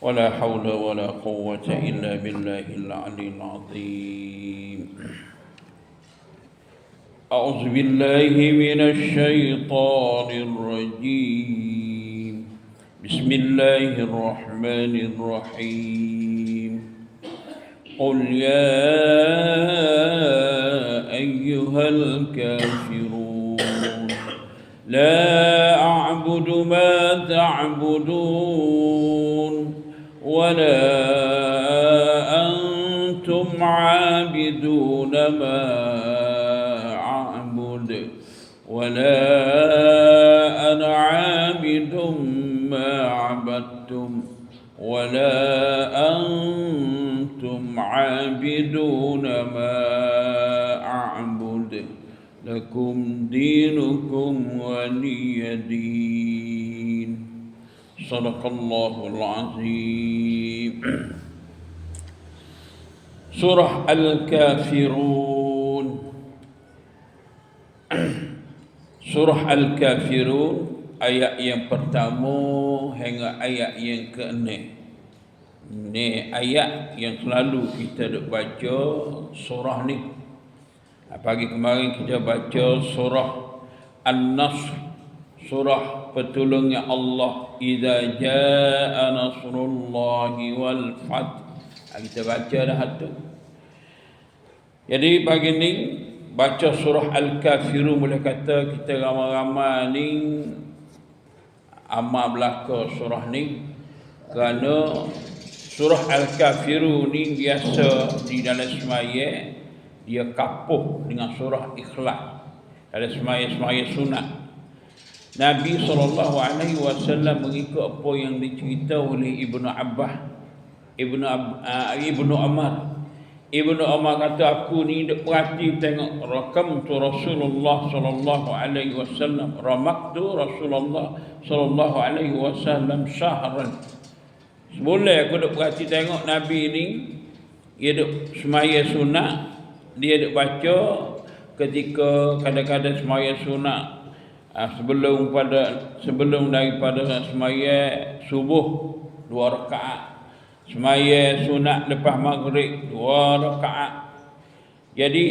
ولا حول ولا قوة إلا بالله العلي العظيم. أعوذ بالله من الشيطان الرجيم. بسم الله الرحمن الرحيم. قل يا أيها الكافرون لا أعبد ما تعبدون ولا أنتم عابدون ما أعبد ولا أنا عابد ما عبدتم ولا أنتم عابدون ما أعبد لكم دينكم ولي دين. صدق الله العظيم. Surah Al-Kafirun. Surah Al-Kafirun ayat yang pertama hingga ayat yang ke-6. Ni ayat yang selalu kita duk baca surah ni. Pagi kemarin kita baca surah An-Nasr, surah pertolongan Allah. Idza jaa nasrullahi wal fath. Kita baca dah tu. Jadi pagi ni baca surah Al-Kafirun, boleh kata kita ramai-ramai ni amal belaka surah ni, kerana surah Al-Kafirun ni biasa di dalam semaya dia kapuh dengan surah Ikhlas dalam semaya sunat. Nabi SAW mengikut apa yang dicerita oleh Ibnu Abbas, Ibnu Umar. Ibnu Umar kata, aku ni duk perhati tengok rakam tu Rasulullah SAW, ramaktu Rasulullah SAW syahran. Semula aku duk perhati tengok Nabi ni, dia duk semaya sunat, dia duk baca ketika kadang-kadang semaya sunat sebelum daripada semaya subuh 2 rakaat, semaya sunat lepas maghrib 2 rakaat. Jadi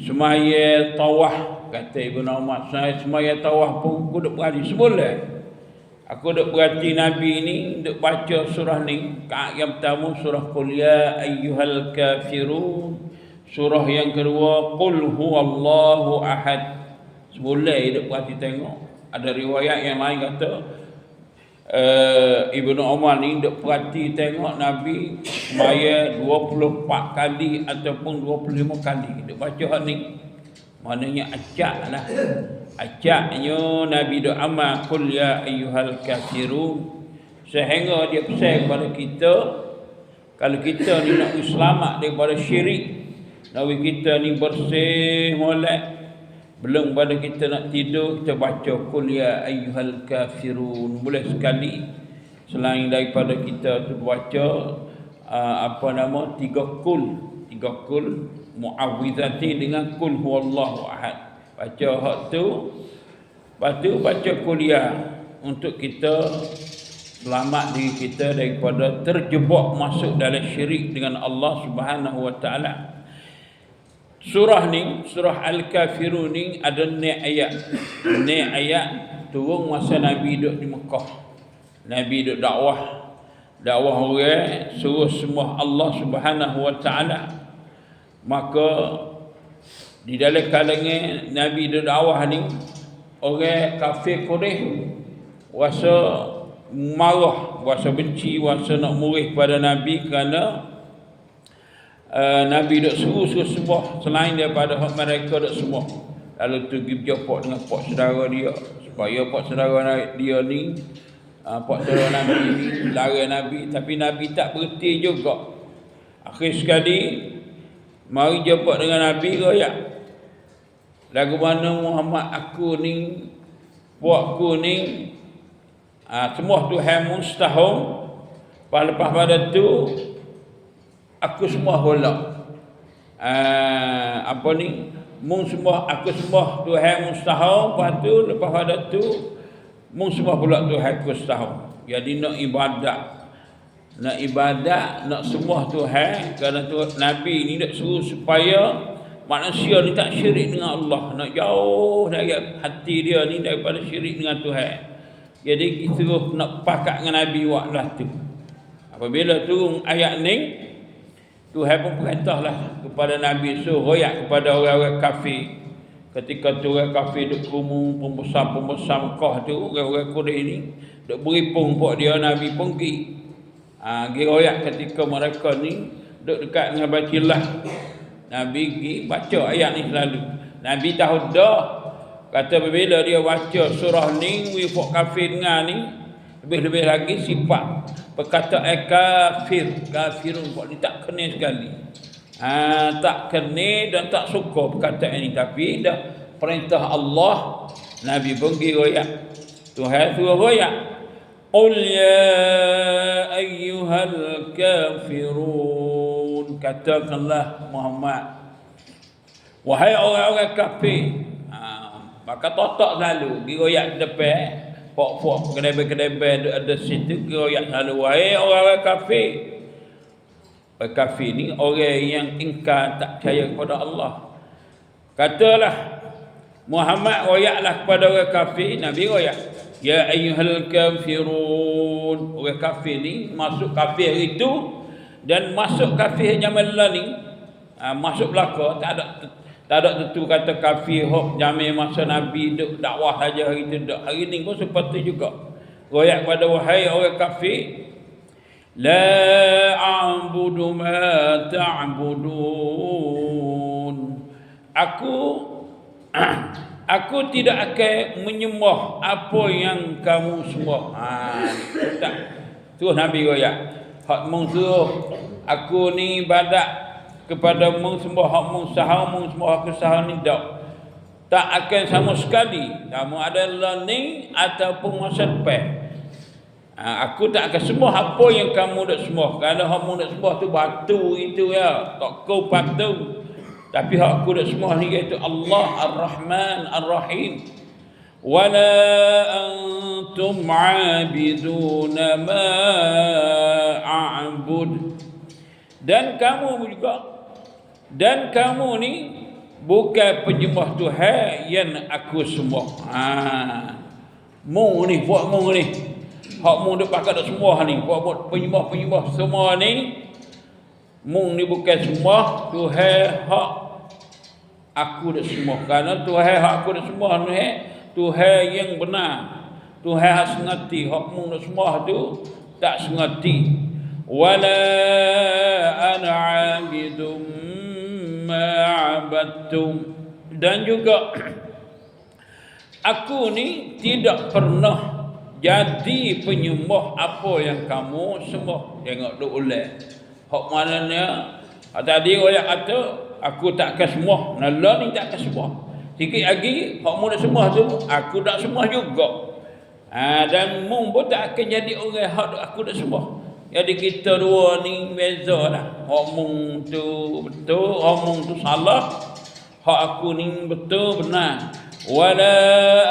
semaya tawaf, kata Ibnu Umar, saya semaya tawaf pun aku duk perhati. Semula aku duk perhati Nabi ni duk baca surah ni. Ayat yang pertama surah Qul ya ayyuhal kafirun. Surah yang kedua Qul huwallahu ahad. Semula duk perhati tengok. Ada riwayat yang lain kata Ibnu Umar ni duk perhati tengok Nabi semaya 24 kali ataupun 25 kali duk baca ni. Maknanya acak lah. Acaknya Nabi duk amal Qul ya ayyuhal kafirun, sehingga dia pesan kepada kita, kalau kita ni nak selamat daripada syirik, Nabi kita ni bersih molek, belum pada kita nak tidur kita baca Qul ya ayyuhal kafirun. Boleh sekali selain daripada kita tu baca 3 kul muawwidhati dengan Qul huwallahu ahad. Baca hak tu, lepas tu baca kuliah untuk kita selamat diri kita daripada terjebak masuk dalam syirik dengan Allah Subhanahu wa taala. Surah ni, surah Al-Kafirun ni ada 6 ayat. 6 ayat turun masa Nabi duduk di Mekah. Nabi duduk dakwah orang, suruh sembah Allah Subhanahu wa taala. Maka di dalam kalangan Nabi duduk dakwah ni, orang kafir Quraisy wasa marah, wasa benci, wasa nak murih pada Nabi kerana Nabi duk suruh sembah selain daripada hak mereka duk sembah. Lalu tu pergi berjumpa dengan pak saudara dia, supaya pak saudara dia ni, pak saudara Nabi ni larang Nabi, tapi Nabi tak berhenti juga. Akhir sekali mari jumpa dengan Nabi, royak, lagu mana Muhammad aku ni, buatku ni sembah Tuhan mustahil. Lepas pada tu aku sembah pula mung sembah, aku sembah Tuhan mustahil. Lepas pada tu mung sembah pula Tuhan aku mustahil. Jadi nak ibadat nak ibadat, nak sembah Tuhan. Kerana Nabi ni nak suruh supaya manusia ni tak syirik dengan Allah, nak jauh dari hati dia ni daripada syirik dengan Tuhan. Jadi kita nak pakat dengan Nabi waklah tu. Apabila turun ayat ni, Tuhan pun perintahlah kepada Nabi suruh royak kepada orang-orang kafir. Ketika tu orang kafir duk kumu pembesar-pembesar Mekah tu, orang-orang Quraisy ni duk beripung pok dia, Nabi pun pergi. Pergi royak ketika mereka ni duk dekat dengan Baitullah. Nabi pergi baca ayat ni selalu. Nabi tahu dah. Kata bila dia baca surah ni, wifak kafir dengar ni, lebih-lebih lagi sifat perkataan kafirun kok ni tak kena sekali. Tak kena dan tak suka perkataan ini, tapi dah perintah Allah, Nabi pun pergi royak. Tuhan suruh royak. Qul ya ayyuhal kafirun, katakanlah Muhammad, wahai orang-orang kafir. Maka totok selalu diroyak di depan pok-pok kedai-kedai ada situ, diroyak selalu, wahai orang-orang kafir. Orang kafir ni orang yang ingkar, tak percaya kepada Allah. Katalah Muhammad, royaklah kepada orang kafir. Nabi royak, ya ayyuhal kafirun. Orang kafir ni masuk kafir itu, dan masuk kafir zaman ni masuk belaka, tak ada tentu kata kafir hok zaman masa Nabi duk dakwah saja hari tu dak. Hari ni pun seperti juga. Royak kepada wahai orang kafir, la a'budu ma ta'budun. Aku tidak akan menyembah apa yang kamu sembah. Tak. Tu Nabi royak. Hak mung suruh aku ni ibadat kepada mung sembah hak mung sahau, mung sembah aku sahau ni tak akan sama sekali. Kamu adalah ni ataupun masa depan. Aku tak akan sembah apa yang kamu nak sembah. Kerana hak mung nak sembah tu batu itu ya, tak kau batu. Tapi hak aku nak sembah ni iaitu Allah Ar-Rahman Ar-Rahim. Wala antum 'abiduna ma a'bud. Dan kamu ni bukan penyembah Tuhan yang aku sembah. Mung ni, buat mung ni. Hak mung duk pakai dak sembah ni, buat penyembah semua ni. Mung ni bukan sembah Tuhan hak aku dak sembah. Kerana Tuhan hak aku dak sembah ni Tuhan yang benar. Tuhan hak sengati, hak mung dak sembah tu tak sengati. Wala ana 'abidum ma'abadtum. Dan juga aku ni tidak pernah jadi penyembah apa yang kamu sembah. Tengok duk ulang. Hak mananya tadi orang kata aku tak akan sembah, Allah ni tak akan sembah. Sikit lagi hak mu nak sembah tu aku tak sembah juga. Dan mu pun tak akan jadi orang hak aku nak sembah. Jadi kita dua ni beza lah. Hak mung tu betul, hak mung tu salah. Hak aku ni betul benar. Wala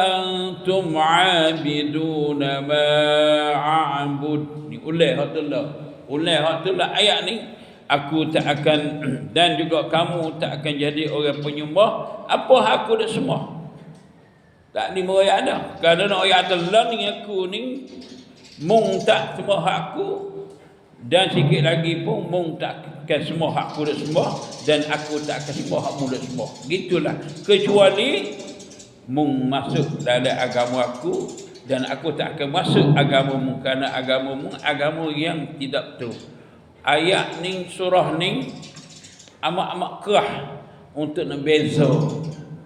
antum 'abiduna ma a'bud. Ni ulai hak tu lah. Ulai hak tu lah ayat ni. Aku tak akan dan juga kamu tak akan jadi orang penyembah apa aku dak sembah. Tak ni ayat dah. Kerana ayat Allah ni aku ni mung tak sembah aku. Dan sikit lagi pun mung tak akan sembah aku dak sembah, dan aku tak akan sembah hak mu dak sembah. Gitulah. Kecuali mung masuk dalam agama aku, dan aku tak akan masuk agamamu, kerana agamamu agama yang tidak betul. Ayat ni, surah ni amat-amat kerah untuk nak beza.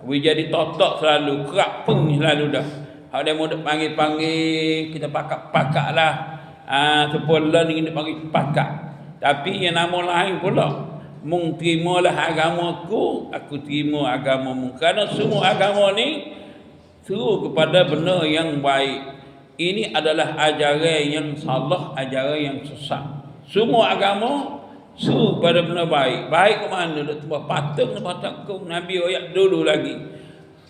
We jadi totok selalu, kerak peng selalu dah. Hak dia mau nak panggil-panggil, kita pakak-pakak lah. Sepolah ni nak panggil pakak. Tapi yang nama lain pula. Mung terimalah agama aku terima agamamu. Kerana semua agama ni seru kepada benda yang baik. Ini adalah ajaran yang salah, ajaran yang sesat. Semua agama seru pada benda baik. Baik ke mana? Dak tambah patung patung Nabi ayat dulu lagi.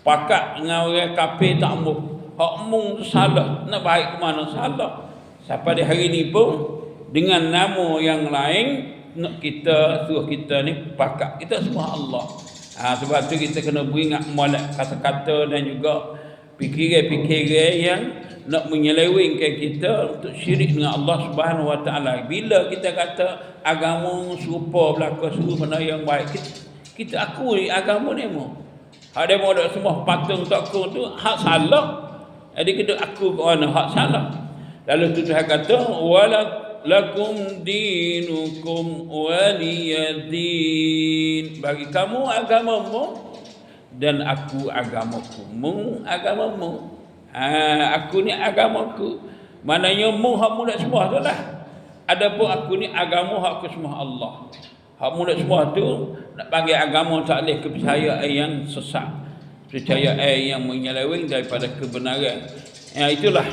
Pakat dengan orang kafir tak mung. Hak mung tu salah. Nak baik ke mana? Salah. Sampai di hari ni pun dengan nama yang lain, nak kita suruh kita ni pakat kita sembah Allah. Sebab tu kita kena beringat molek kata-kata dan juga fikiran-fikiran yang nak menyelewengkan kita untuk syirik dengan Allah Subhanahu Wa Taala. Bila kita kata agama serupa belaka serupa benda yang baik, kita akui agama demo. Hak demo dak semua patung tokong tu hak salah. Jadi kita aku ke mana hak salah. Lalu Tuhan kata lakum dinukum waliyadin. Bagi kamu agamamu dan aku agamaku. Mu agamamu. Aku ni agamaku. Maknanya mu hak mu nak sembah tu lah. Adapun aku ni agama hak aku sembah Allah. Hak mu nak sembah tu nak panggil agama tak boleh kepercayaan yang sesat. Percayaan yang menyeleweng daripada kebenaran. Itulah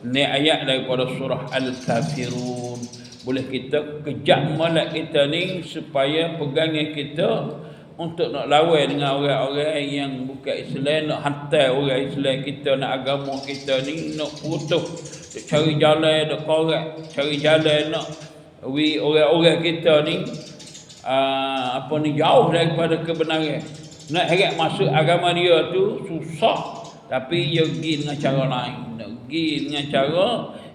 ni ayat daripada surah Al-Kafirun. Boleh kita kejap molek kita ni supaya pegangan kita untuk nak lawan dengan orang-orang yang bukan Islam, nak hantar orang Islam kita, nak agama kita ni nak putus, nak cari jalan, nak korek, cari jalan nak orang-orang kita ni jauh daripada kebenaran. Nak heret masuk agama dia tu susah, tapi dia pergi dengan cara lain. Nak pergi dengan cara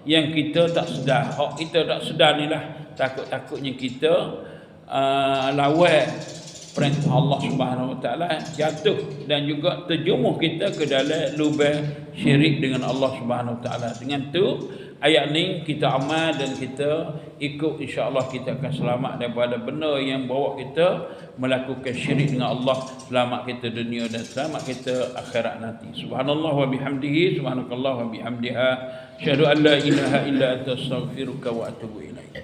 yang kita tak sedar. Hak kita tak sedar ni lah takut-takutnya kita lawan perintah Allah Subhanahu Wa Taala, jatuh dan juga terjerumus kita ke dalam lubang syirik dengan Allah Subhanahu Wa Taala. Dengan tu ayat ni kita amal dan kita ikut, insya-Allah kita akan selamat daripada benda yang bawa kita melakukan syirik dengan Allah. Selamat kita dunia dan selamat kita akhirat nanti. Subhanallah wa bihamdihi, subhanakallah wa bihamdiha, asyhadu an la ilaha illa anta astaghfiruka wa atubu ilaik.